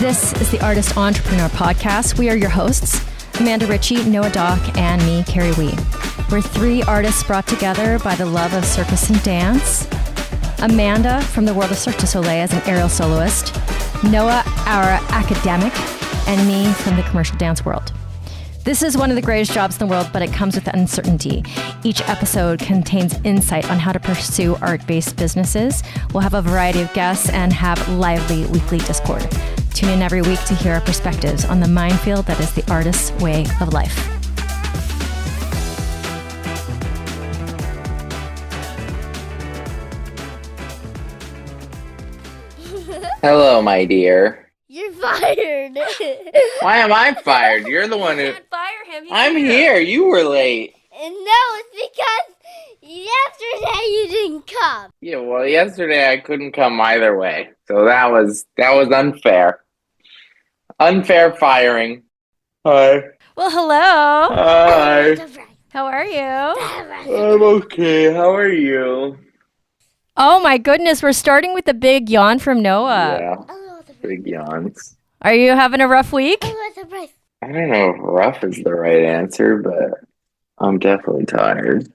This is the Artist Entrepreneur Podcast. We are your hosts, Amanda Ritchie, Noah Dock, and me, Kerry Wee. We're three artists brought together by the love of circus and dance. Amanda from the world of Cirque du Soleil as an aerial soloist. Noah, our academic, and me from the commercial dance world. This is one of the greatest jobs in the world, but it comes with uncertainty. Each episode contains insight on how to pursue art-based businesses. We'll have a variety of guests and have lively weekly Discord. Tune in every week to hear our perspectives on the minefield that is the artist's way of life. Hello, my dear. You're fired. Why am I fired? You're the one who... Can't fire him. I'm here. You were late. And no, it's because yesterday you didn't come. Yeah, well, yesterday I couldn't come either way. So that was unfair. Unfair firing. Hi. Well, hello. Hi. How are you? I'm okay. How are you? Oh my goodness, we're starting with a big yawn from Noah. Yeah. Oh, Big yawns. Are you having a rough week? oh, surprise. I don't know if rough is the right answer, but I'm definitely tired.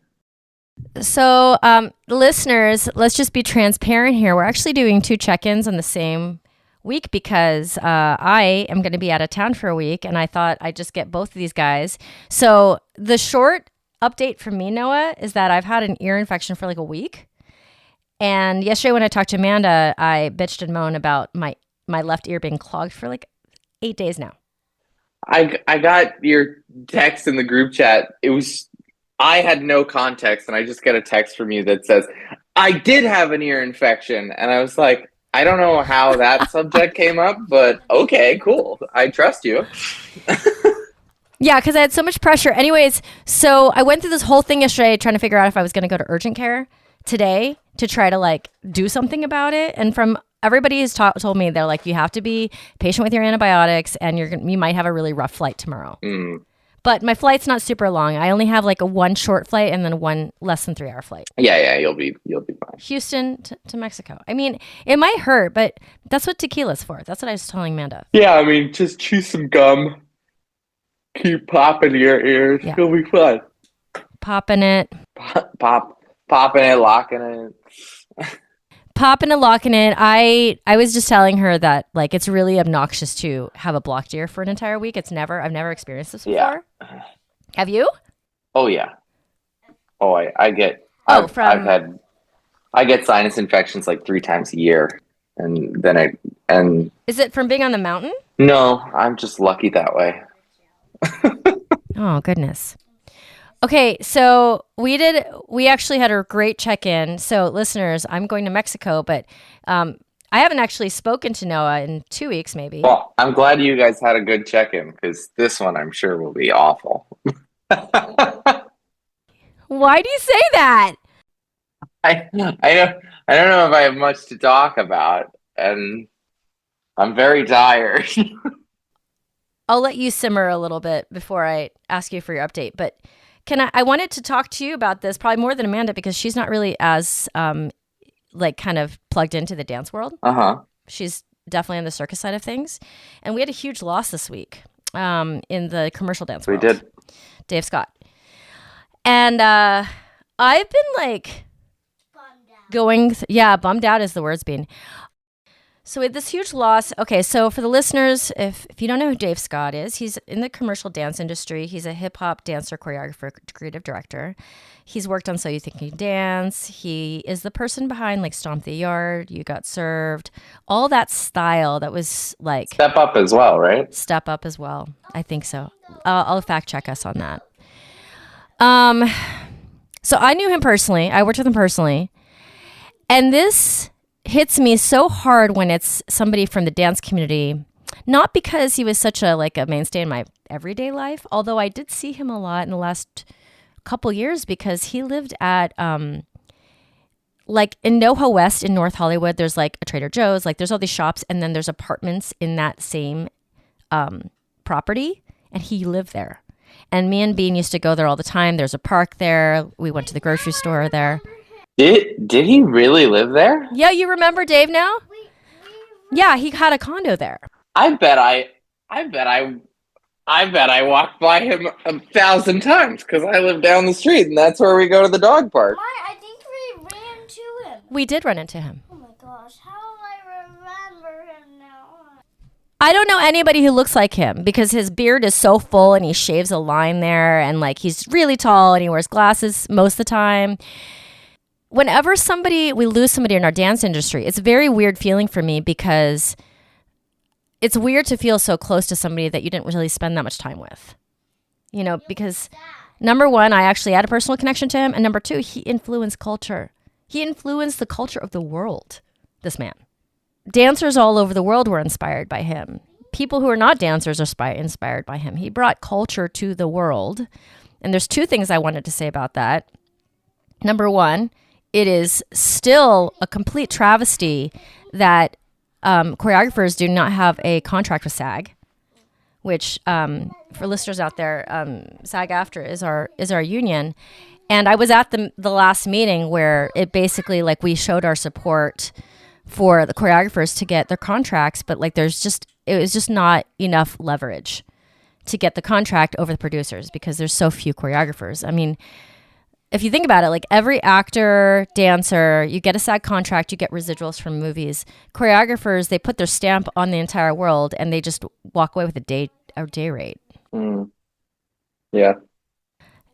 So, listeners, let's just be transparent here. We're actually doing two check-ins on the same week because I am going to be out of town for a week, and I thought I'd just get both of these guys. So the short update from me, Noah, is that I've had an ear infection for like a week. And yesterday when I talked to Amanda, I bitched and moaned about my left ear being clogged for like 8 days now. I got your text in the group chat. I had no context, and I just got a text from you that says, I did have an ear infection. And I was like, I don't know how that subject came up, but okay, cool. I trust you. Yeah, because I had so much pressure. Anyways, so I went through this whole thing yesterday trying to figure out if I was going to go to urgent care today to try to like do something about it. And from everybody has told me, they're like, you have to be patient with your antibiotics, and you might have a really rough flight tomorrow. But my flight's not super long. I only have like one short flight and then one less than 3 hour flight. Yeah, you'll be fine. Houston to Mexico. I mean, it might hurt, but that's what tequila's for. That's what I was telling Amanda. Yeah, I mean, just chew some gum. Keep popping your ears. Yeah. It'll be fun. Popping it. Popping it, locking it. Popping and locking it. I was just telling her that like it's really obnoxious to have a blocked ear for an entire week. I've never experienced this before. Yeah. Have you? Oh yeah. Oh, I get sinus infections like 3 times a year, and then Is it from being on the mountain? No, I'm just lucky that way. Oh goodness. Okay, so we actually had a great check-in. So listeners, I'm going to Mexico, but I haven't actually spoken to Noah in 2 weeks maybe. Well, I'm glad you guys had a good check-in, because this one I'm sure will be awful. Why do you say that? I don't know if I have much to talk about, and I'm very tired. I'll let you simmer a little bit before I ask you for your update, but I wanted to talk to you about this probably more than Amanda, because she's not really as like kind of plugged into the dance world. She's definitely on the circus side of things, and we had a huge loss this week in the commercial dance world. We did. Dave Scott. And I've been like bummed out is the words being. So with this huge loss, okay, so for the listeners, if you don't know who Dave Scott is, he's in the commercial dance industry. He's a hip-hop dancer, choreographer, creative director. He's worked on So You Think You Can Dance. He is the person behind like Stomp the Yard, You Got Served, all that style that was like... Step Up as well, right? Step Up as well. I think so. I'll fact check us on that. So I knew him personally. I worked with him personally. And this hits me so hard when it's somebody from the dance community, not because he was such a mainstay in my everyday life, although I did see him a lot in the last couple years, because he lived at like in NoHo West in North Hollywood. There's like a Trader Joe's, like there's all these shops, and then there's apartments in that same property, and he lived there. And me and Bean used to go there all the time. There's a park there. We went to the grocery store there. Did he really live there? Yeah, you remember Dave now? Yeah, he had a condo there. I bet I bet I bet I walked by him 1,000 times because I live down the street and that's where we go to the dog park. I think we ran to him. We did run into him. Oh my gosh, how will I remember him now? I don't know anybody who looks like him because his beard is so full and he shaves a line there and like he's really tall and he wears glasses most of the time. Whenever we lose somebody in our dance industry, it's a very weird feeling for me because it's weird to feel so close to somebody that you didn't really spend that much time with. You know, because number one, I actually had a personal connection to him. And number two, he influenced culture. He influenced the culture of the world, this man. Dancers all over the world were inspired by him. People who are not dancers are inspired by him. He brought culture to the world. And there's two things I wanted to say about that. Number one, it is still a complete travesty that choreographers do not have a contract with SAG, which for listeners out there, SAG-AFTRA is our union. And I was at the last meeting where it basically like we showed our support for the choreographers to get their contracts, but like it was just not enough leverage to get the contract over the producers because there's so few choreographers. I mean, if you think about it, like every actor, dancer, you get a SAG contract, you get residuals from movies. Choreographers, they put their stamp on the entire world and they just walk away with a day rate. Yeah.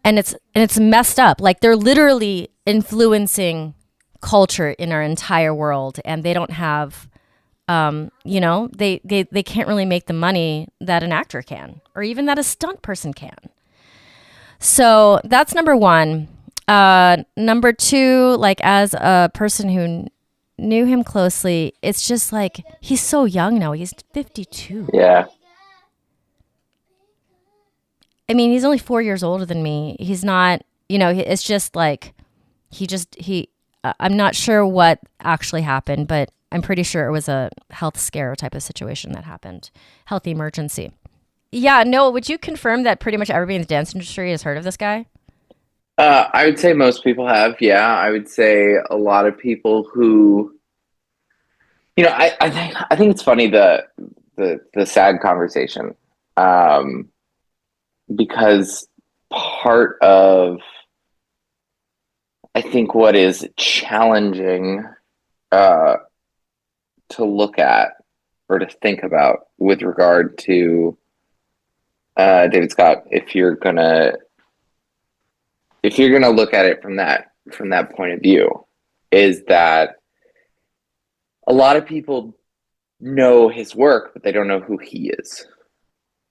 And it's messed up. Like they're literally influencing culture in our entire world and they don't have they can't really make the money that an actor can or even that a stunt person can. So that's number one. Number two, like as a person who knew him closely, it's just like he's so young now. He's 52. Yeah. I mean, he's only 4 years older than me. He's not, it's just like I'm not sure what actually happened, but I'm pretty sure it was a health scare type of situation that happened. Health emergency. Yeah, Noah, would you confirm that pretty much everybody in the dance industry has heard of this guy? I would say most people have. Yeah, I would say a lot of people who, I think it's funny the SAG conversation, because part of I think what is challenging to look at or to think about with regard to David Scott, if you're gonna look at it from that point of view, is that a lot of people know his work, but they don't know who he is.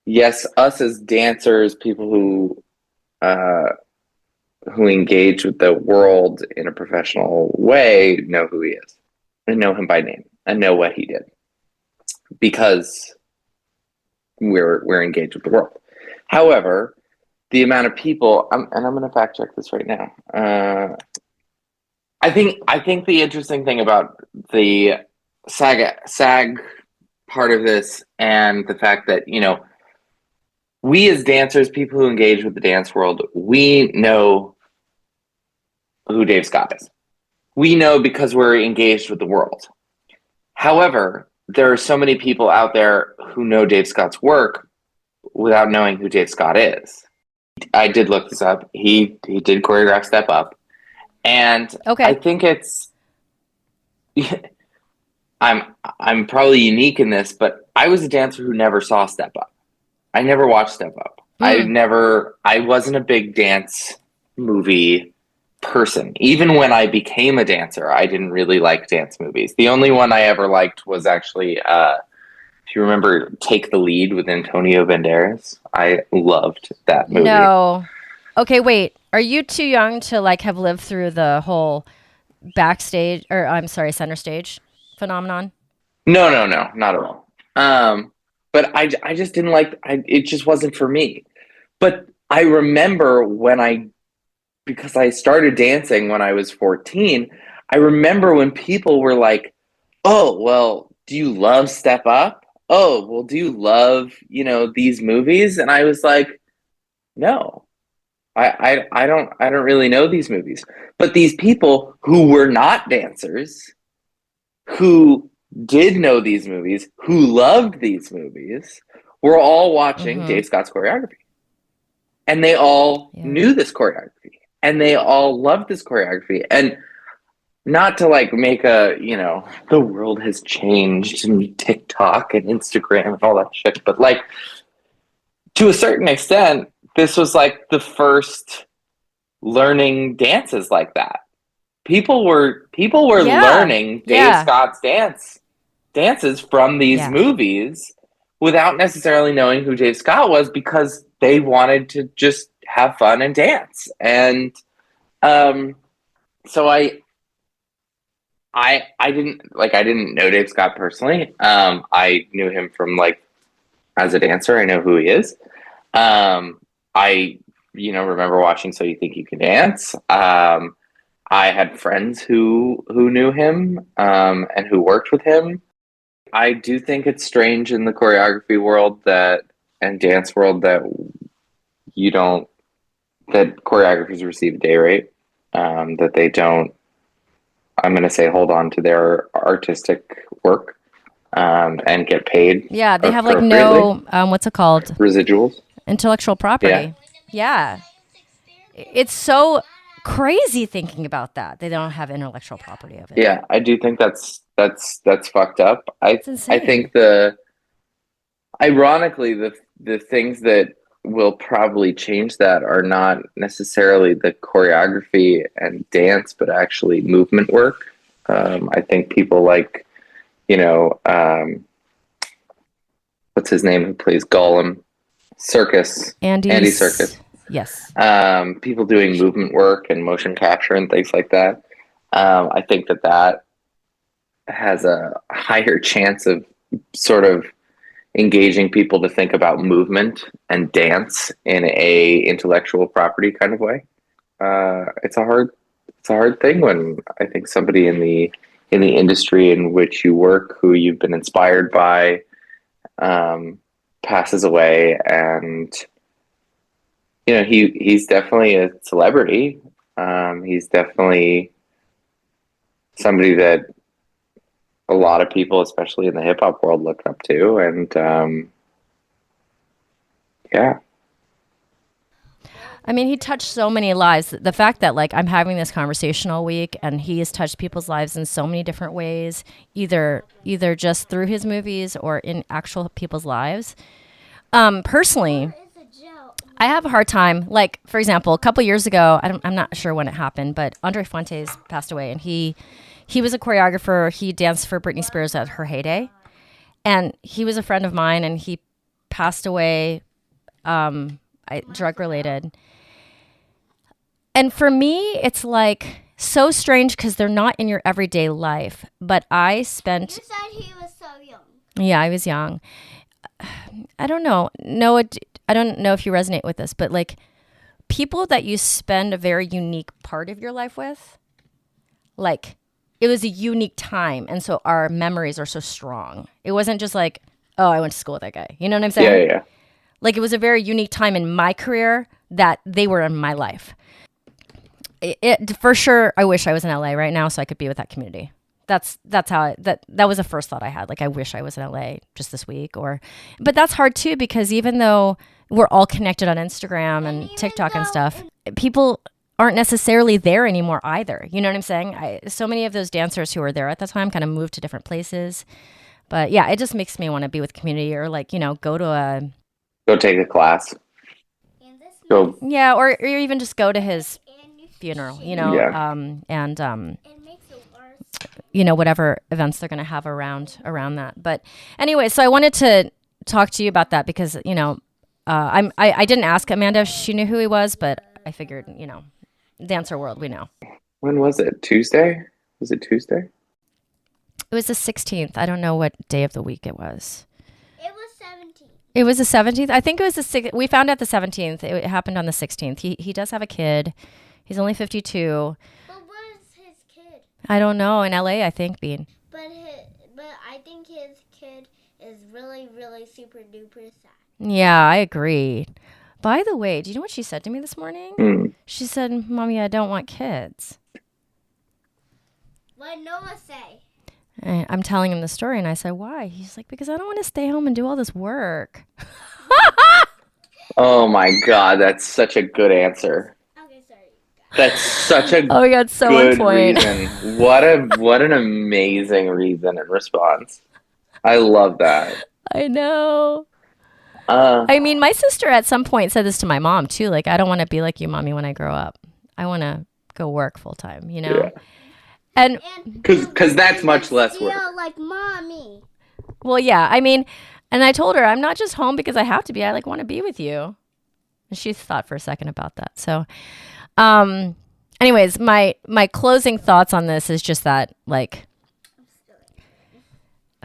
Yes, us as dancers, people who engage with the world in a professional way, know who he is and know him by name and know what he did because we're engaged with the world. However, the amount of people, and I'm going to fact check this right now. I think the interesting thing about the SAG part of this and the fact that, we as dancers, people who engage with the dance world, we know who Dave Scott is. We know because we're engaged with the world. However, there are so many people out there who know Dave Scott's work without knowing who Dave Scott is. I did look this up. He did choreograph Step Up. And okay. I think it's I'm probably unique in this, but I was a dancer who never saw Step Up. I never watched Step Up. I wasn't a big dance movie person. Even when I became a dancer, I didn't really like dance movies. The only one I ever liked was actually, if you remember, Take the Lead with Antonio Banderas. I loved that movie. No. Okay, wait. Are you too young to have lived through the whole backstage, or I'm sorry, center stage phenomenon? No, not at all. But I just didn't like, it just wasn't for me. But I remember because I started dancing when I was 14, I remember when people were like, oh, well, do you love Step Up? Oh, well, do you love, these movies? And I was like, no, I don't really know these movies. But these people who were not dancers, who did know these movies, who loved these movies, were all watching Mm-hmm. Dave Scott's choreography. And they all knew this choreography. And they all loved this choreography. And not to like make a, the world has changed and TikTok and Instagram and all that shit, but like to a certain extent, this was like the first learning dances like that. People were learning Dave Scott's dances from these movies without necessarily knowing who Dave Scott was, because they wanted to just have fun and dance. And so I didn't know Dave Scott personally. I knew him from like as a dancer. I know who he is. I remember watching So You Think You Can Dance. I had friends who knew him and who worked with him. I do think it's strange in the choreography world and dance world that choreographers receive a day rate, that they don't, I'm going to say, hold on to their artistic work and get paid. Yeah, they have like no, what's it called? Residuals. Intellectual property. Yeah. It's so crazy thinking about that. They don't have intellectual property of it. Yeah, I do think that's fucked up. It's insane. I think ironically the things that will probably change that are not necessarily the choreography and dance, but actually movement work. I think people like, what's his name who plays Gollum? Andy Serkis. Yes. People doing movement work and motion capture and things like that. I think that has a higher chance of sort of engaging people to think about movement and dance in a intellectual property kind of way. It's a hard thing when I think somebody in the industry in which you work, who you've been inspired by, passes away. And he's definitely a celebrity. He's definitely somebody that a lot of people, especially in the hip hop world, look up to. And yeah. I mean, he touched so many lives. The fact that like I'm having this conversation all week and he has touched people's lives in so many different ways, either just through his movies or in actual people's lives. Personally, I have a hard time. Like, for example, a couple years ago, I'm not sure when it happened, but Andre Fuentes passed away, and he was a choreographer. He danced for Britney Spears at her heyday, and he was a friend of mine, and he passed away drug related. And for me, it's like so strange because they're not in your everyday life. But I spent. You said he was so young. Yeah, I was young. I don't know. Noah, I don't know if you resonate with this, but like people that you spend a very unique part of your life with, like it was a unique time. And so our memories are so strong. It wasn't just like, oh, I went to school with that guy. You know what I'm saying? Yeah. Like it was a very unique time in my career that they were in my life. It for sure, I wish I was in LA right now so I could be with that community. That's how that was the first thought I had. Like I wish I was in LA just this week, but that's hard too, because even though we're all connected on Instagram and TikTok and stuff, people aren't necessarily there anymore either. You know what I'm saying? So many of those dancers who were there at the time kind of moved to different places. But yeah, it just makes me want to be with community, or like, go take a class. Or even just go to his funeral, Yeah. Whatever events they're going to have around that. But anyway, so I wanted to talk to you about that because, I didn't ask Amanda if she knew who he was, but I figured, dancer world, we know. When was it? Tuesday? Was it Tuesday? It was the 16th. I don't know what day of the week it was. It was 17th. It was the 17th? I think it was the 6th. We found out the 17th. It happened on the 16th. He does have a kid. He's only 52. But what is his kid? I don't know. In LA, I think, Bean. But I think his kid is really, really super duper sad. Yeah, I agree. By the way, do you know what she said to me this morning? She said, Mommy, I don't want kids. What did Noah say? I'm telling him the story, and I said, why? He's like, because I don't want to stay home and do all this work. Oh my God, that's such a good answer. Okay, sorry. That's such a Oh my God, so on good point. reason. What an amazing reason and response. I love that. I know. Uh, I mean, my sister at some point said this to my mom too. Like, I don't want to be like you, mommy, when I grow up. I want to go work full time, you know? yeah. And Because that's much less work. Like mommy. well, yeah, I mean, and I told her I'm not just home because I have to be. I like want to be with you. And she thought for a second about that. So, anyways, my closing thoughts on this is just that, like,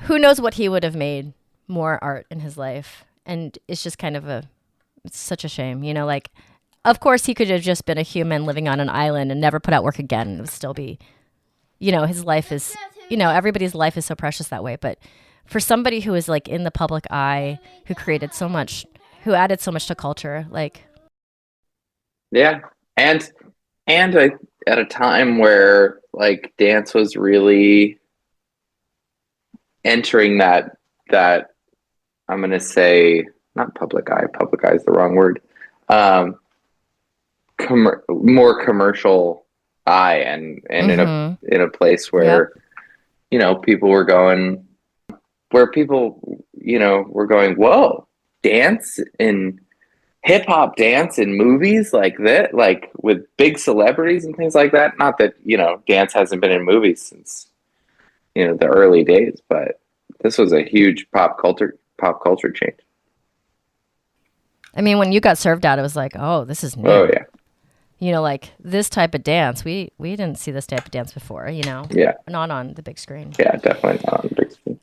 who knows what he would have made more art in his life. And it's just kind of it's such a shame, you know, like, of course he could have just been a human living on an island and never put out work again. And it would still be, you know, his life is, you know, everybody's life is so precious that way. But for somebody who is like in the public eye, who created so much, who added so much to culture, like. Yeah. And at a time where like dance was really entering that I'm going to say not public eye is the wrong word. More commercial eye and in a place where you know people were going whoa, dance and hip hop dance in movies like that, like with big celebrities and things like that. Not that, you know, dance hasn't been in movies since, you know, the early days, but this was a huge pop culture change. I mean, when you got served out, it was like, oh, this is new. Oh yeah. You know, like this type of dance, we didn't see this type of dance before, you know? Yeah. Not on the big screen. Yeah, definitely not on the big screen.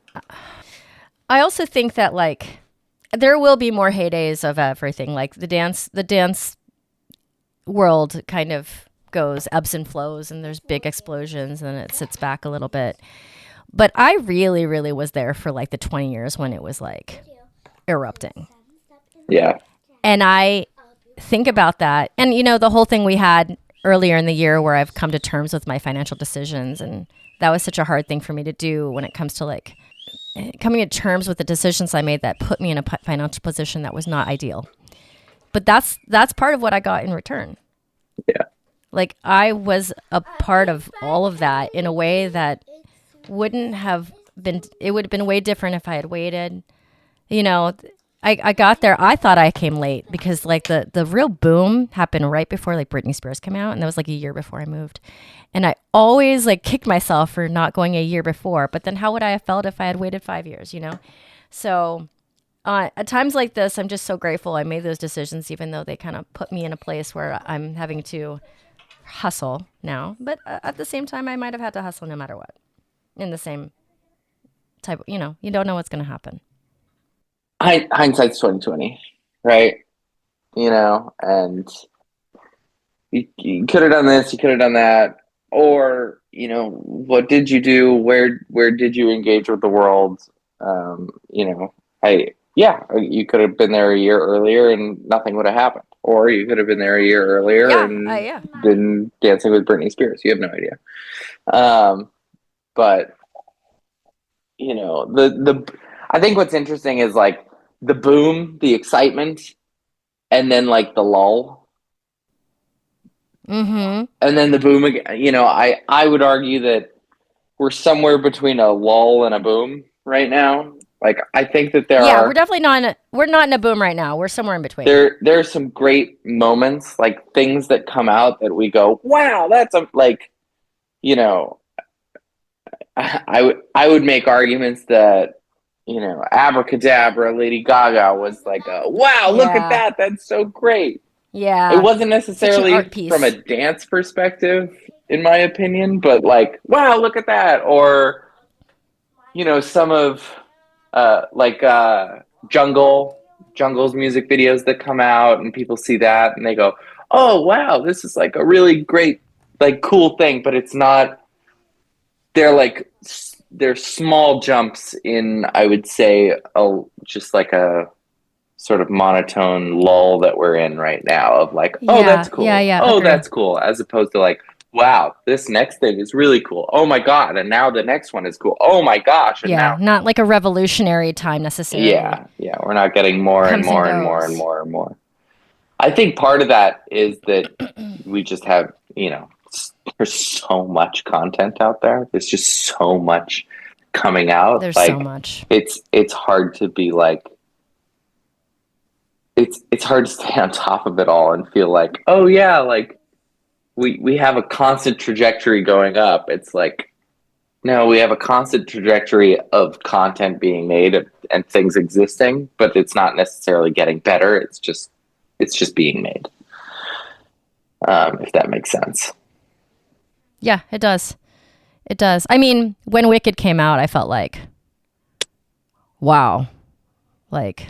I also think that, like, there will be more heydays of everything. Like the dance world kind of goes ebbs and flows, and there's big explosions, and it sits back a little bit. But I really, really was there for like the 20 years when it was like erupting. Yeah. And I think about that. And, you know, the whole thing we had earlier in the year where I've come to terms with my financial decisions. And that was such a hard thing for me to do when it comes to like coming to terms with the decisions I made that put me in a financial position that was not ideal. But that's part of what I got in return. Yeah. Like I was a part of all of that in a way that wouldn't have been, it would have been way different if I had waited. You know, I got there, I thought I came late because like the real boom happened right before like Britney Spears came out, and that was like a year before I moved. And I always like kicked myself for not going a year before, but then how would I have felt if I had waited 5 years, you know? So at times like this, I'm just so grateful I made those decisions, even though they kind of put me in a place where I'm having to hustle now. But at the same time, I might have had to hustle no matter what. In the same type, you know, you don't know what's going to happen. Hindsight's 2020, right? You know, and you could have done this, you could have done that, or you know, what did you do? Where did you engage with the world? You know, you could have been there a year earlier and nothing would have happened, or you could have been there a year earlier and been dancing with Britney Spears. You have no idea. But you know, I think what's interesting is like the boom, the excitement, and then like the lull. Mm-hmm. And then the boom again. You know, I would argue that we're somewhere between a lull and a boom right now. Like I think that we're definitely we're not in a boom right now. We're somewhere in between. There's some great moments, like things that come out that we go, wow, that's like, you know, I would make arguments that, you know, Abracadabra, Lady Gaga was like, wow, look at that. That's so great. Yeah. It wasn't necessarily from a dance perspective, in my opinion, but like, wow, look at that. Or, you know, some of Jungle's music videos that come out and people see that and they go, oh, wow, this is like a really great, like cool thing, but it's not, they're small jumps in, I would say, just like a sort of monotone lull that we're in right now of like, oh, that's cool. Yeah, oh, agreed. that's cool. As opposed to like, wow, this next thing is really cool. Oh my God. And now the next one is cool. Oh my gosh. And Yeah, now, not like a revolutionary time necessarily. yeah, we're not getting more and Comes and more and more and goes. more and more. I think part of that is that we just have, there's so much content out there. There's just so much coming out. There's Like, so much. it's hard to be like, it's hard to stay on top of it all and feel like, oh yeah, like we have a constant trajectory going up. It's like, no, we have a constant trajectory of content being made and things existing, but it's not necessarily getting better. It's just being made. If that makes sense. Yeah, it does. It does. I mean, when Wicked came out, I felt like, wow, like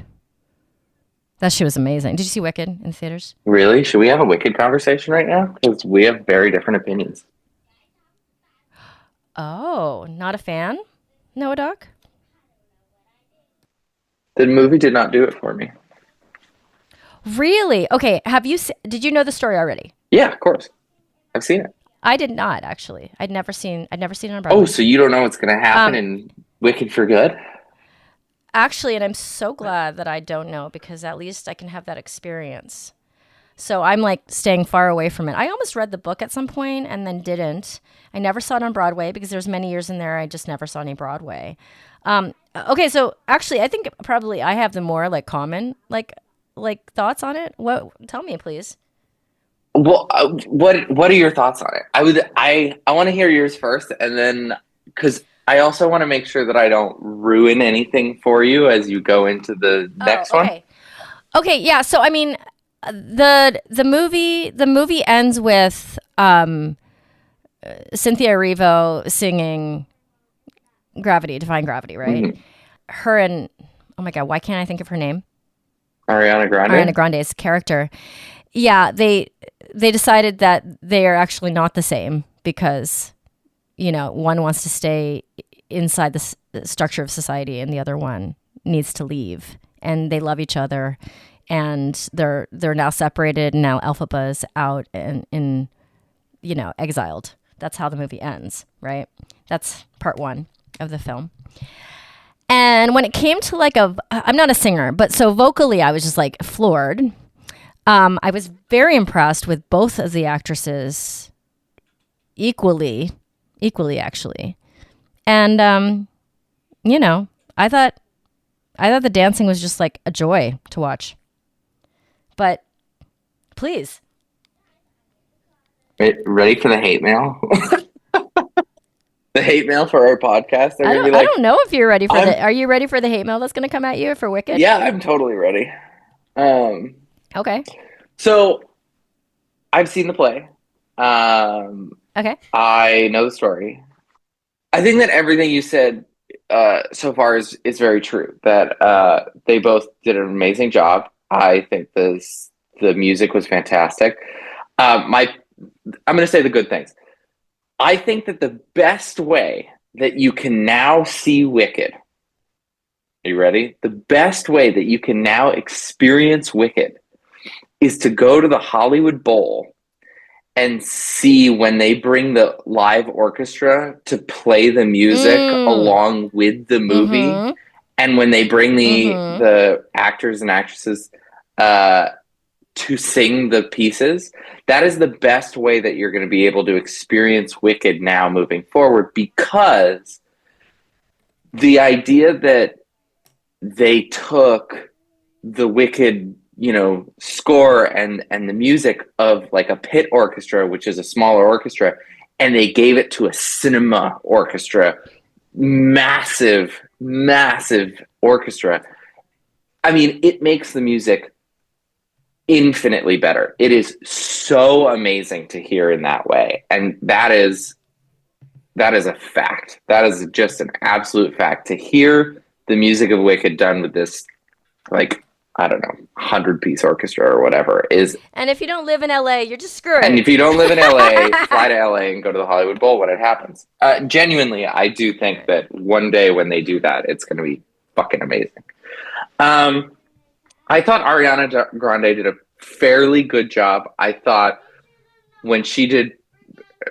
that shit was amazing. Did you see Wicked in the theaters? Really? Should we have a Wicked conversation right now? Because we have very different opinions. Oh, not a fan? Noah Doc? The movie did not do it for me. Really? Okay. Did you know the story already? Yeah, of course. I've seen it. I did not actually. I'd never seen it on Broadway. Oh, so you don't know what's going to happen in Wicked for Good? Actually, and I'm so glad that I don't know because at least I can have that experience. So I'm like staying far away from it. I almost read the book at some point and then didn't. I never saw it on Broadway because there's many years in there I just never saw any Broadway. Okay, so actually I think probably I have the more like common like thoughts on it. What? Tell me, please. Well, what are your thoughts on it? I want to hear yours first, and then because I also want to make sure that I don't ruin anything for you as you go into the next one. Okay, yeah. So I mean, the movie ends with Cynthia Erivo singing Defying Gravity, right? Mm-hmm. Her and oh my God, why can't I think of her name? Ariana Grande's character. Yeah, they decided that they are actually not the same because, one wants to stay inside the structure of society and the other one needs to leave. And they love each other, and they're now separated. And now Elphaba is out and in exiled. That's how the movie ends, right? That's part one of the film. And when it came to I'm not a singer, but so vocally I was just like floored. I was very impressed with both of the actresses equally actually. And, I thought the dancing was just like a joy to watch. But please. Ready for the hate mail? The hate mail for our podcast? I don't know if you're ready for are you ready for the hate mail that's going to come at you for Wicked? Yeah, I'm totally ready. Okay. So I've seen the play. Okay. I know the story. I think that everything you said so far is very true. That they both did an amazing job. I think the music was fantastic. I'm going to say the good things. I think that the best way that you can now see Wicked, are you ready? The best way that you can now experience Wicked is to go to the Hollywood Bowl and see when they bring the live orchestra to play the music along with the movie, Mm-hmm. and when they bring the actors and actresses to sing the pieces. That is the best way that you're going to be able to experience Wicked now moving forward, because the idea that they took the Wicked, score and the music of like a pit orchestra, which is a smaller orchestra, and they gave it to a cinema orchestra, massive orchestra. I mean, it makes the music infinitely better. It is so amazing to hear in that way. And that is a fact. That is just an absolute fact. To hear the music of Wicked done with this, like, I don't know, 100-piece orchestra or whatever is. And if you don't live in LA, you're just screwed. And if you don't live in LA, fly to LA and go to the Hollywood Bowl when it happens. Genuinely, I do think that one day when they do that, it's going to be fucking amazing. I thought Ariana Grande did a fairly good job. I thought when she did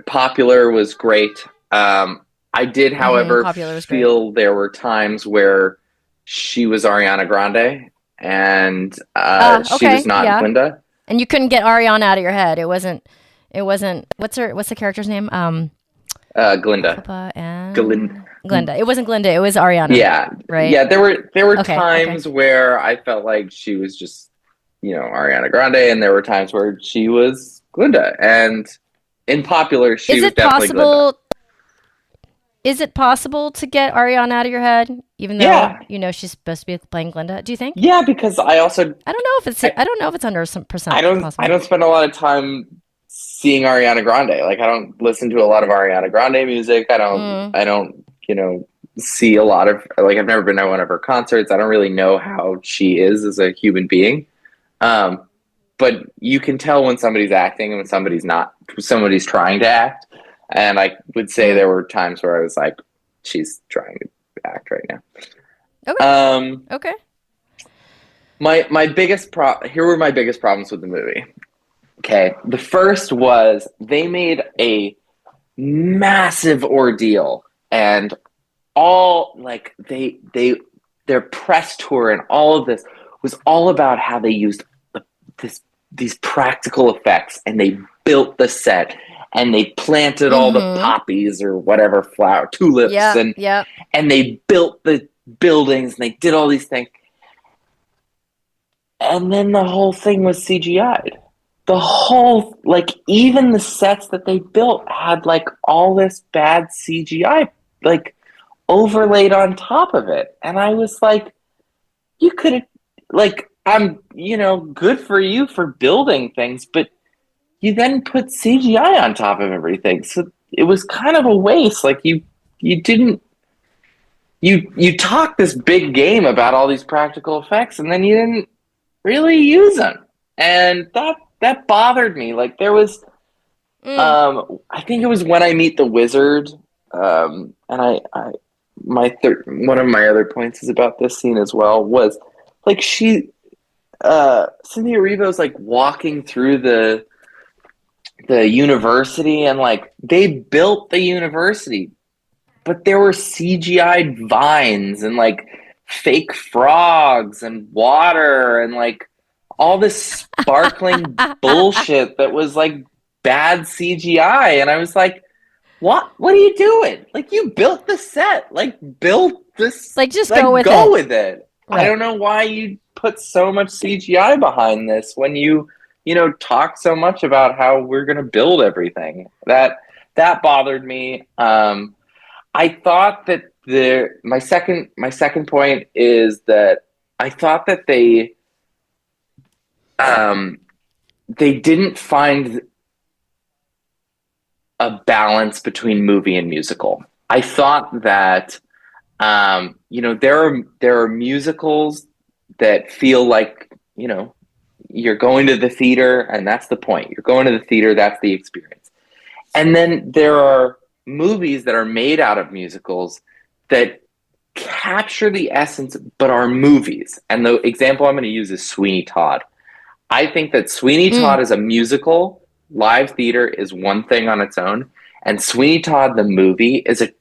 Popular was great. I did, however, Popular was great. feel there were times where she was Ariana Grande and she was Okay, not yeah. Glinda. And you couldn't get Ariana out of your head. It wasn't. What's the character's name? Glinda. Philippa and Glin- Glinda. It wasn't Glinda. It was Ariana. yeah. Right. Yeah, there were Okay. times where I felt like she was just, Ariana Grande, and there were times where she was Glinda. And in Popular, she Is was it definitely Glinda. possible? Is it possible to get Ariana out of your head, even though Yeah. she's supposed to be playing Glinda? Do you think? Yeah, because I also I don't know if it's. I don't know if it's under some percent I possible. don't spend a lot of time seeing Ariana Grande. Like, I don't listen to a lot of Ariana Grande music. I don't, see a lot of, like, I've never been to one of her concerts. I don't really know how she is as a human being. But you can tell when somebody's acting and when somebody's trying to act. And I would say there were times where I was like, she's trying to act right now. Okay. Okay. Here were my biggest problems with the movie. Okay. The first was they made a massive ordeal, and all, like, their press tour and all of this was all about how they used these practical effects, and they built the set, and they planted all the poppies or whatever tulips, and they built the buildings, and they did all these things. And then the whole thing was CGI'd. The whole, like, even the sets that they built had, like, all this bad CGI, like, overlaid on top of it. And I was like, you could have, like, I'm, good for you for building things, but you then put CGI on top of everything. So it was kind of a waste. Like, you didn't, you talked this big game about all these practical effects, and then you didn't really use them. And that bothered me. Like, there was, I think it was When I Meet the Wizard. And one of my other points is about this scene as well, was, like, Cynthia Erivo's, like, walking through the university, and, like, they built the university, but there were CGI'd vines and, like, fake frogs and water and, like, all this sparkling bullshit that was, like, bad CGI. And I was like, what are you doing? Like, you built the set. Like, build this. Like, just go with it. Right. I don't know why you put so much CGI behind this when you talk so much about how we're going to build everything. That bothered me. I thought that my second point is that I thought that they didn't find a balance between movie and musical. I thought that there are musicals that feel like, you're going to the theater, and that's the point. You're going to the theater, that's the experience. And then there are movies that are made out of musicals that capture the essence but are movies. And the example I'm going to use is Sweeney Todd. I think that Sweeney Todd is a musical. Live theater is one thing on its own, and Sweeney Todd the movie is a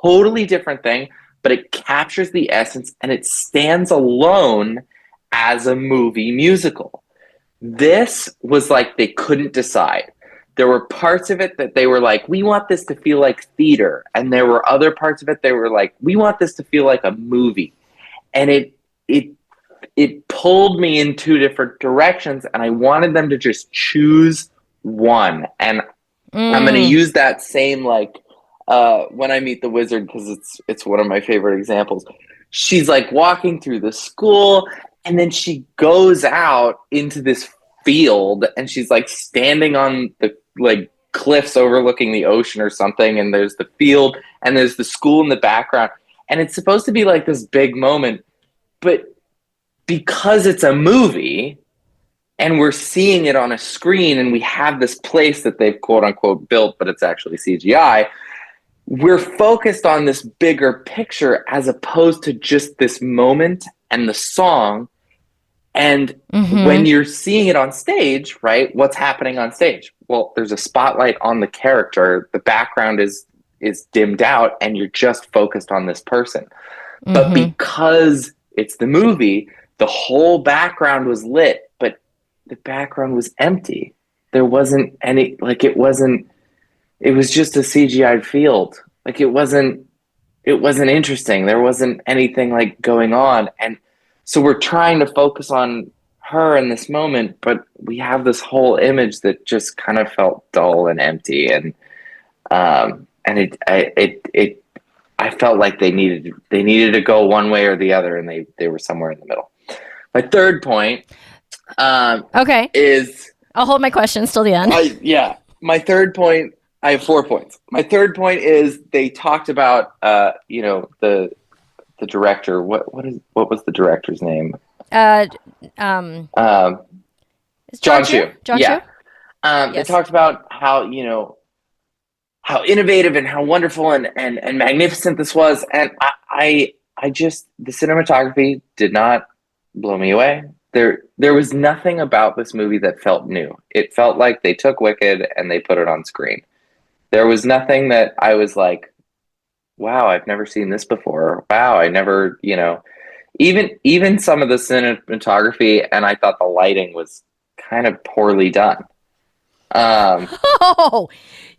totally different thing, but it captures the essence and it stands alone as a movie musical. This was like they couldn't decide. There were parts of it that they were like, we want this to feel like theater, and there were other parts of it they were like, we want this to feel like a movie. And it pulled me in two different directions, and I wanted them to just choose one. And I'm going to use that same, like, When I Meet the Wizard, because it's one of my favorite examples. She's, like, walking through the school, and then she goes out into this field, and she's, like, standing on the, like, cliffs overlooking the ocean or something, and there's the field, and there's the school in the background, and it's supposed to be, like, this big moment, but because it's a movie and we're seeing it on a screen and we have this place that they've quote unquote built, but it's actually CGI, we're focused on this bigger picture as opposed to just this moment and the song. And when you're seeing it on stage, right, what's happening on stage? Well, there's a spotlight on the character. The background is dimmed out and you're just focused on this person. But because it's the movie, the whole background was lit, but the background was empty. There wasn't any, like, it was just a CGI field. Like, it wasn't interesting. There wasn't anything like going on. And so we're trying to focus on her in this moment, but we have this whole image that just kind of felt dull and empty. And I felt like they needed to go one way or the other, and they were somewhere in the middle. My third point, okay, is I'll hold my questions till the end. My third point. I have 4 points. My third point is they talked about the director. What was the director's name? John Chu. John Chu. Yes. They talked about how innovative and how wonderful and magnificent this was, and I just, the cinematography did not blow me away. There was nothing about this movie that felt new. It felt like they took Wicked and they put it on screen. There was nothing that I was like, wow, I've never seen this before. Wow, I never, even some of the cinematography, and I thought the lighting was kind of poorly done. Oh,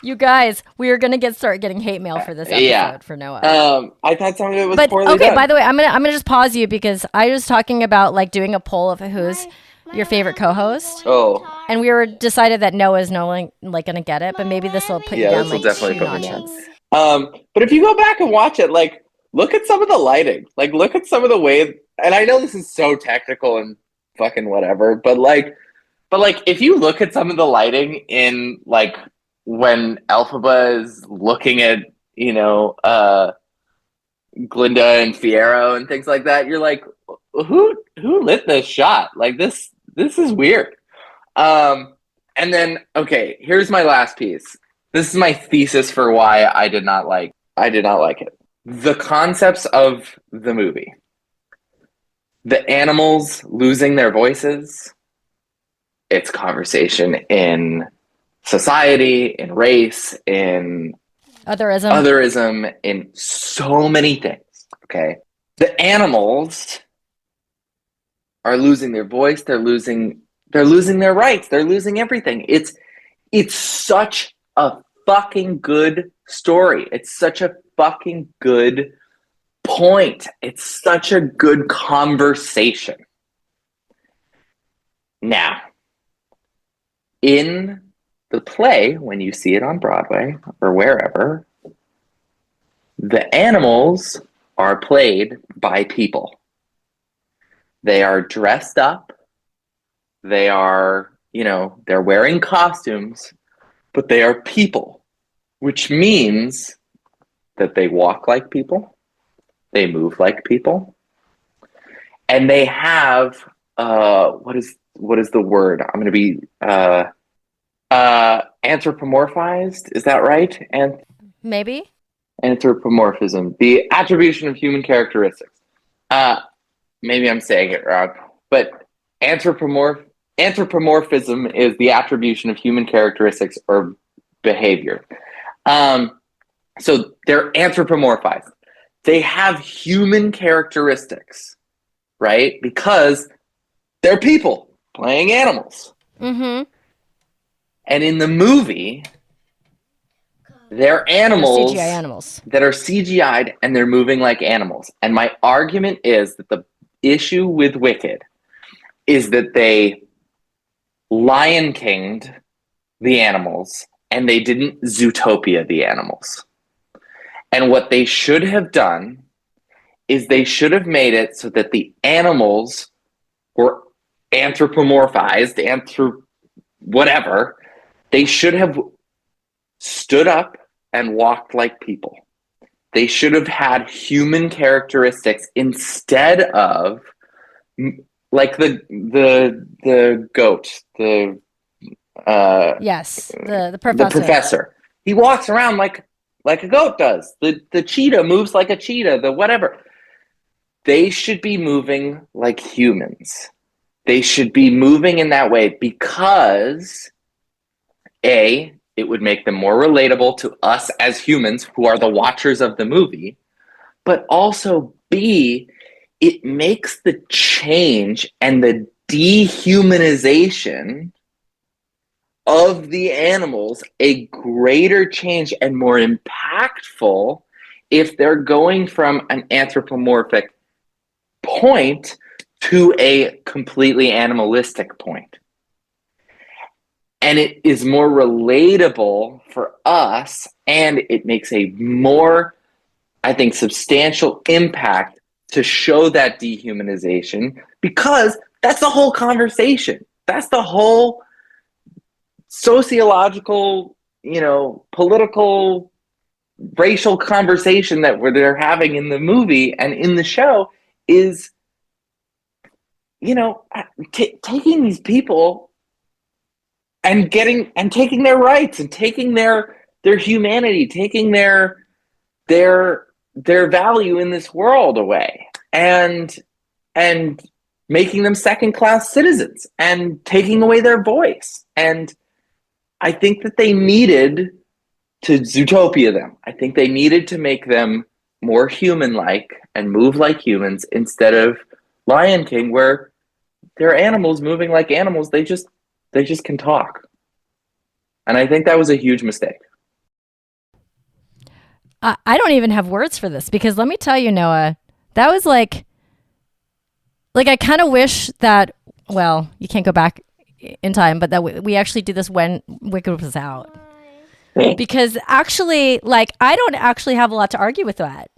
you guys, we are gonna start getting hate mail for this episode for Noah. I thought some of it was poorly done. Okay, by the way, I'm gonna just pause you because I was talking about like doing a poll of who's your favorite co-host. Oh, and we were decided that Noah's no like gonna get it, but maybe this will put you down like 2 notches. But if you go back and watch it, like, look at some of the lighting, like, look at some of the way. And I know this is so technical and fucking whatever, but if you look at some of the lighting in, like, when Elphaba is looking at, Glinda and Fiyero and things like that, you're like, who lit this shot? Like, this is weird. And then, okay, here's my last piece. This is my thesis for why I did not like it. The concepts of the movie. The animals losing their voices. It's conversation in society, in race, in otherism, in so many things. Okay. The animals are losing their voice, they're losing their rights, they're losing everything. It's such a fucking good story. It's such a fucking good point. It's such a good conversation. Now, in the play, when you see it on Broadway or wherever, the animals are played by people. They are dressed up. They are, they're wearing costumes, but they are people, which means that they walk like people, they move like people, and they have what is the word? I'm going to be anthropomorphized. Is that right? And maybe anthropomorphism, the attribution of human characteristics. Maybe I'm saying it wrong, but anthropomorphism is the attribution of human characteristics or behavior. So they're anthropomorphized. They have human characteristics, right? Because they're people playing animals. Mm-hmm. And in the movie, they're animals, CGI animals that are CGI'd and they're moving like animals. And my argument is that the issue with Wicked is that they Lion King'd the animals and they didn't Zootopia the animals. And what they should have done is they should have made it so that the animals were anthropomorphized, whatever. They should have stood up and walked like people. They should have had human characteristics instead of like the goat, the professor. The professor. He walks around like a goat does. The cheetah moves like a cheetah, the whatever. They should be moving like humans. they should be moving in that way because A, it would make them more relatable to us as humans who are the watchers of the movie, but also B, it makes the change and the dehumanization of the animals a greater change and more impactful if they're going from an anthropomorphic point to a completely animalistic point. And it is more relatable for us, and it makes a more, I think, substantial impact to show that dehumanization, because that's the whole conversation. That's the whole sociological, political, racial conversation that they're having in the movie and in the show is, taking these people and taking their rights and taking their humanity, taking their value in this world away, and making them second-class citizens and taking away their voice. And I think that they needed to Zootopia them. I think they needed to make them more human-like and move like humans instead of Lion King, where they're animals moving like animals. They just can talk. And I think that was a huge mistake. I don't even have words for this, because let me tell you, Noah, that was like I kind of wish that, well, you can't go back in time, but that we actually did this when Wicked was out. Because actually, I don't actually have a lot to argue with that,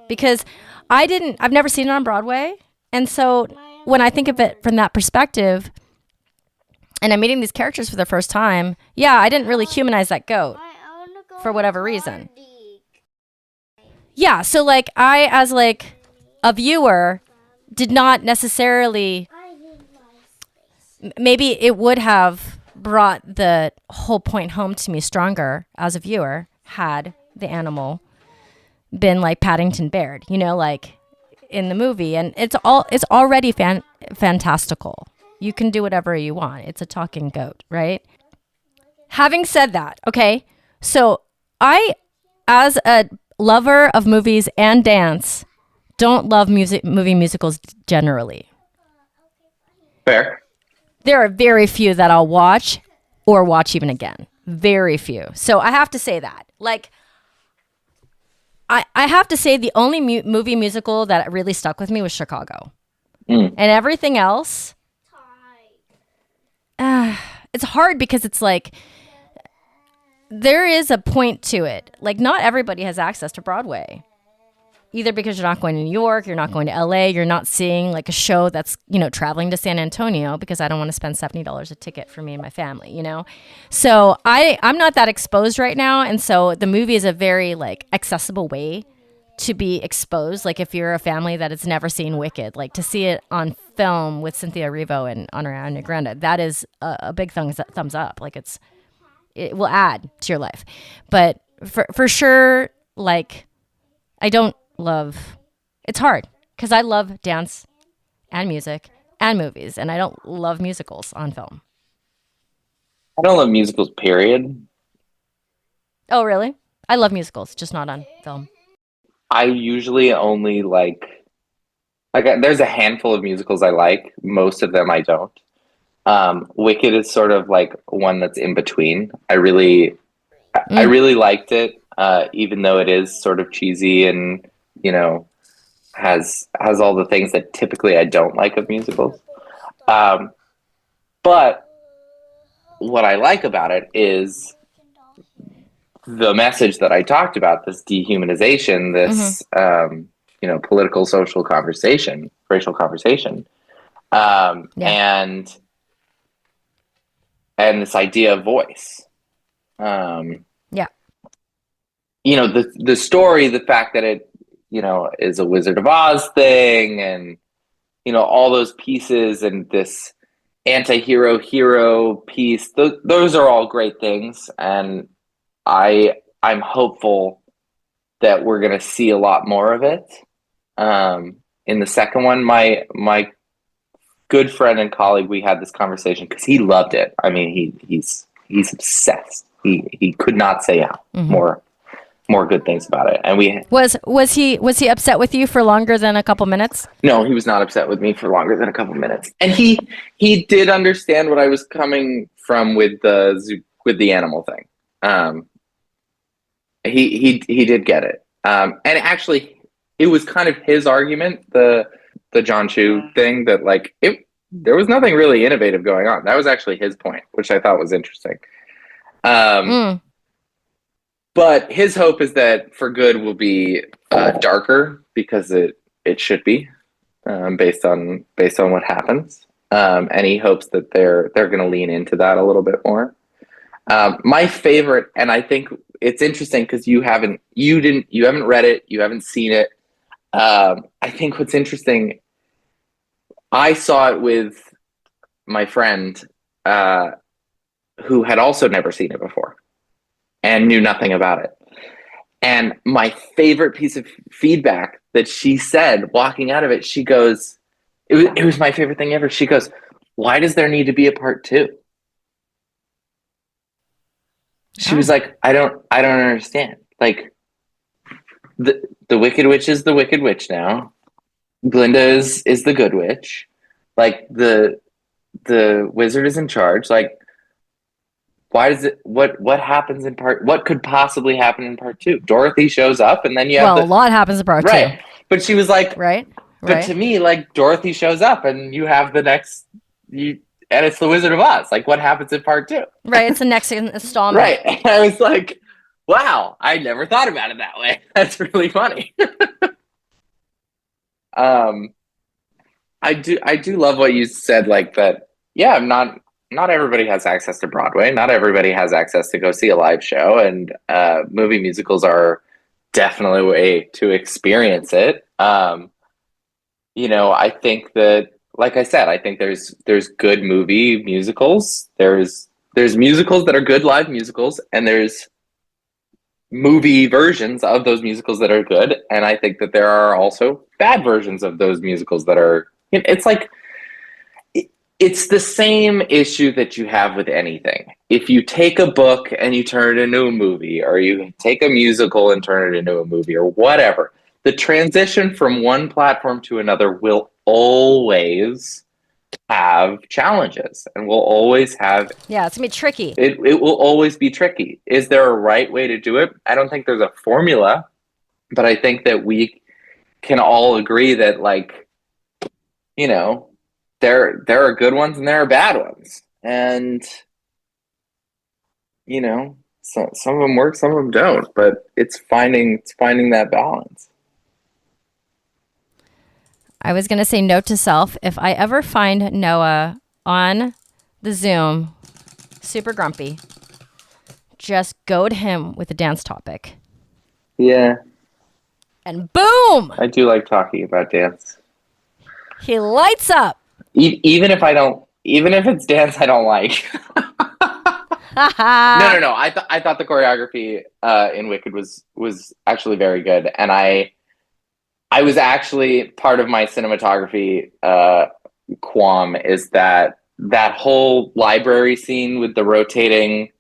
because I've never seen it on Broadway. And so when I think of it from that perspective, and I'm meeting these characters for the first time, yeah, I didn't really humanize that goat for whatever reason. Yeah, so I, as a viewer, did not necessarily, maybe it would have brought the whole point home to me stronger as a viewer had the animal been like Paddington Bear, in the movie. And it's already fantastical. You can do whatever you want. It's a talking goat, right? Having said that, okay, so I, as a lover of movies and dance, don't love movie musicals generally. Fair. There are very few that I'll watch or watch even again. Very few. So I have to say that. I have to say the only movie musical that really stuck with me was Chicago. And everything else, it's hard because it's there is a point to it. Not everybody has access to Broadway. Either because you're not going to New York, you're not going to LA, you're not seeing a show that's, traveling to San Antonio, because I don't want to spend $70 a ticket for me and my family, So I'm not that exposed right now. And so the movie is a very accessible way to be exposed. If you're a family that has never seen Wicked, to see it on film with Cynthia Erivo and Ariana Grande, that is a big thumbs up. It will add to your life. But for sure, I don't love, it's hard because I love dance and music and movies, and I don't love musicals on film. I don't love musicals, period. Oh, really? I love musicals, just not on film. I usually only there's a handful of musicals I like. Most of them I don't. Wicked is sort of one that's in between. I really liked it, even though it is sort of cheesy and has all the things that typically I don't like of musicals. But what I like about it is the message that I talked about, this dehumanization, this political, social conversation, racial conversation, and this idea of voice. The story, the fact that it is a Wizard of Oz thing, and all those pieces, and this anti-hero hero piece, those are all great things, and I'm hopeful that we're going to see a lot more of it in the second one. My good friend and colleague, we had this conversation because he loved it. I mean, he's obsessed. He could not say more good things about it. And was he upset with you for longer than a couple minutes? No, he was not upset with me for longer than a couple minutes. And he did understand what I was coming from with the animal thing. He did get it. And actually, it was kind of his argument, the John Chu thing, that like there was nothing really innovative going on. That was actually his point, which I thought was interesting. But his hope is that For Good will be darker because it should be, based on what happens. And he hopes that they're going to lean into that a little bit more. My favorite, and I think it's interesting because you haven't read it, you haven't seen it. I think what's interesting, I saw it with my friend who had also never seen it before and knew nothing about it. And my favorite piece of feedback that she said walking out of it, she goes, it was my favorite thing ever. She goes, "Why does there need to be a part 2?" She was like, I don't understand. Like, the Wicked Witch is the Wicked Witch now. Glinda is the Good Witch. Like, the wizard is in charge. Like, why does it? What happens in what could possibly happen in part 2? Dorothy shows up, and then you have a lot happens in part 2. Right. But she was like, right. But to me, like, Dorothy shows up, and you have the next and it's the Wizard of Oz. Like, what happens in part 2? Right, it's the next installment. Right. And I was like, wow, I never thought about it that way. That's really funny. I do love what you said, like that. Yeah, not everybody has access to Broadway. Not everybody has access to go see a live show, and movie musicals are definitely a way to experience it. I think that, like I said, I think there's good movie musicals. There's musicals that are good live musicals, and there's movie versions of those musicals that are good. And I think that there are also bad versions of those musicals that are. It's like it's the same issue that you have with anything. If you take a book and you turn it into a movie, or you take a musical and turn it into a movie, or whatever, the transition from one platform to another will always have challenges and will always have... Yeah, it's going to be tricky. It will always be tricky. Is there a right way to do it? I don't think there's a formula, but I think that we can all agree that, like, there are good ones and there are bad ones. And, some of them work, some of them don't, but it's finding that balance. I was going to say, note to self, if I ever find Noah on the Zoom super grumpy, just go to him with a dance topic. Yeah. And boom! I do like talking about dance. He lights up. Even if it's dance I don't like. No. I thought the choreography in Wicked was actually very good, and I was actually, part of my cinematography qualm is that whole library scene with the rotating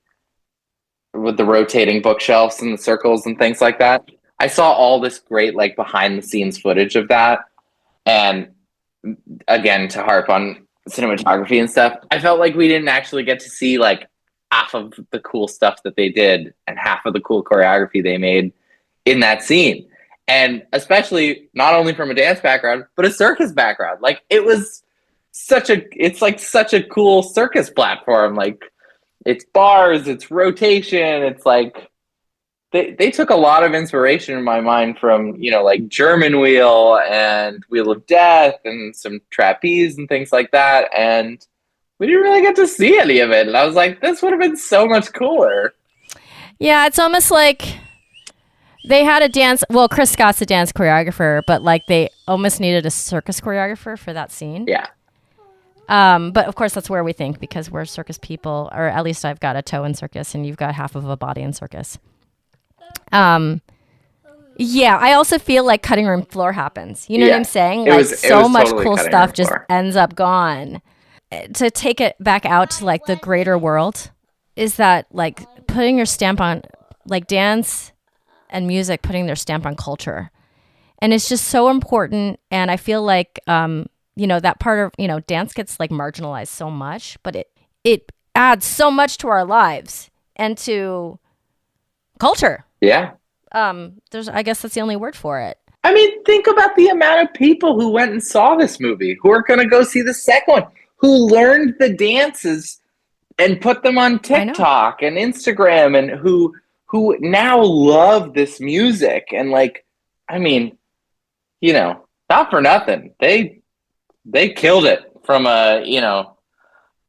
bookshelves and the circles and things like that. I saw all this great, like, behind the scenes footage of that, and again, to harp on cinematography and stuff, I felt like we didn't actually get to see, like, half of the cool stuff that they did and half of the cool choreography they made in that scene. And especially not only from a dance background, but a circus background. Like, it's such a cool circus platform. Like, it's bars, it's rotation. It's like, they took a lot of inspiration in my mind from, like German Wheel and Wheel of Death and some trapeze and things like that. And we didn't really get to see any of it. And I was like, this would have been so much cooler. Yeah, it's almost like they had a dance. Well, Chris Scott's a dance choreographer, but like they almost needed a circus choreographer for that scene. Yeah. But of course, that's where we think, because we're circus people, or at least I've got a toe in circus and you've got half of a body in circus. Yeah, I also feel like cutting room floor happens. You know what I'm saying? Like so much totally cool cutting stuff room just floor. ends up gone. To take it back out to like the greater world is that like putting your stamp on like dance and music, putting their stamp on culture. And it's just so important. And I feel like, that part of, dance gets like marginalized so much, but it adds so much to our lives and to culture. Yeah. I guess that's the only word for it. I mean, think about the amount of people who went and saw this movie, who are going to go see the second one, who learned the dances and put them on TikTok and Instagram, and who now love this music. And like, I mean, not for nothing, they killed it from a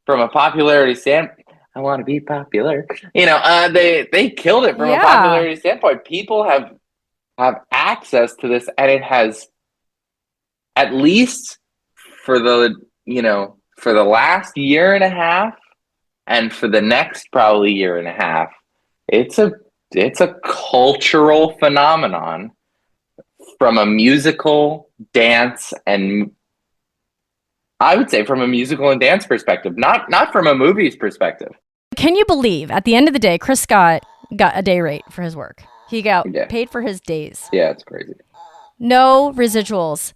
popularity standpoint. I want to be popular. They killed it from a popularity standpoint. People have access to this, and it has, at least for the last year and a half, and for the next probably year and a half, it's a cultural phenomenon from a musical, dance, and I would say from a musical and dance perspective, not from a movie's perspective. Can you believe at the end of the day, Chris Scott got a day rate for his work? He got paid for his days. Yeah, it's crazy. No residuals.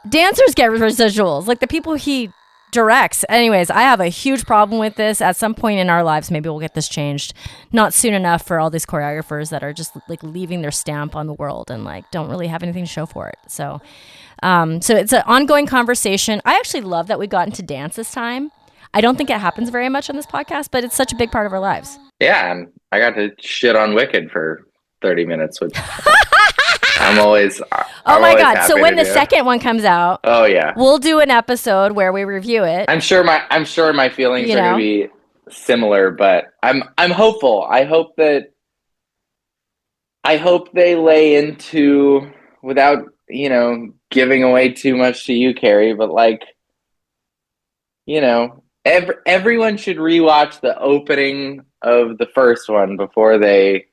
Dancers get residuals, like the people he directs. Anyways, I have a huge problem with this. At some point in our lives, maybe we'll get this changed. Not soon enough for all these choreographers that are just like leaving their stamp on the world and like don't really have anything to show for it. So it's an ongoing conversation. I actually love that we got into dance this time. I don't think it happens very much on this podcast, but it's such a big part of our lives. Yeah, and I got to shit on Wicked for 30 minutes, which I'm always oh my God. So when the second one comes out, oh yeah, we'll do an episode where we review it. I'm sure my feelings are going to be similar, but I'm hopeful. I hope they lay into, without, giving away too much to you, Kerry, but like, everyone should rewatch the opening of the first one before they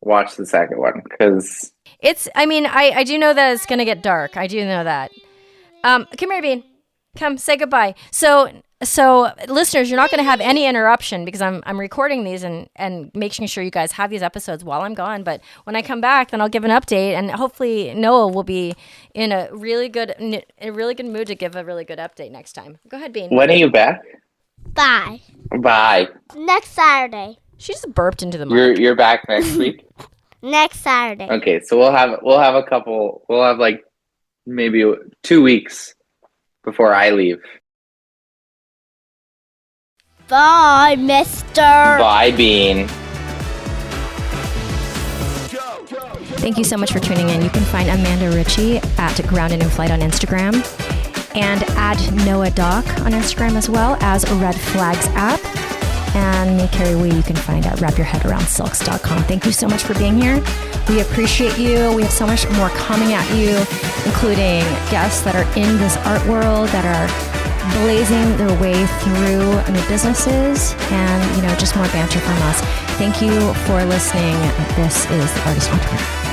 watch the second one, because I do know that it's gonna get dark. I do know that. Come here, Bean. Come say goodbye. So listeners, you're not gonna have any interruption because I'm recording these and making sure you guys have these episodes while I'm gone. But when I come back, then I'll give an update, and hopefully Noah will be in a really good mood to give a really good update next time. Go ahead, Bean. When are you back? Bye. Next Saturday. She just burped into the mic. You're back next week? Next Saturday. Okay, so we'll have like maybe 2 weeks before I leave. Bye, mister. Bye, Bean. Thank you so much for tuning in. You can find Amanda Ritchie at Grounded in Flight on Instagram and at Noah Doc on Instagram, as well as Red Flags app. And me, Kerry Wee, you can find at wrapyourheadaroundsilks.com. Thank you so much for being here. We appreciate you. We have so much more coming at you, including guests that are in this art world, that are blazing their way through new businesses, and just more banter from us. Thank you for listening. This is The Artist Entrepreneur.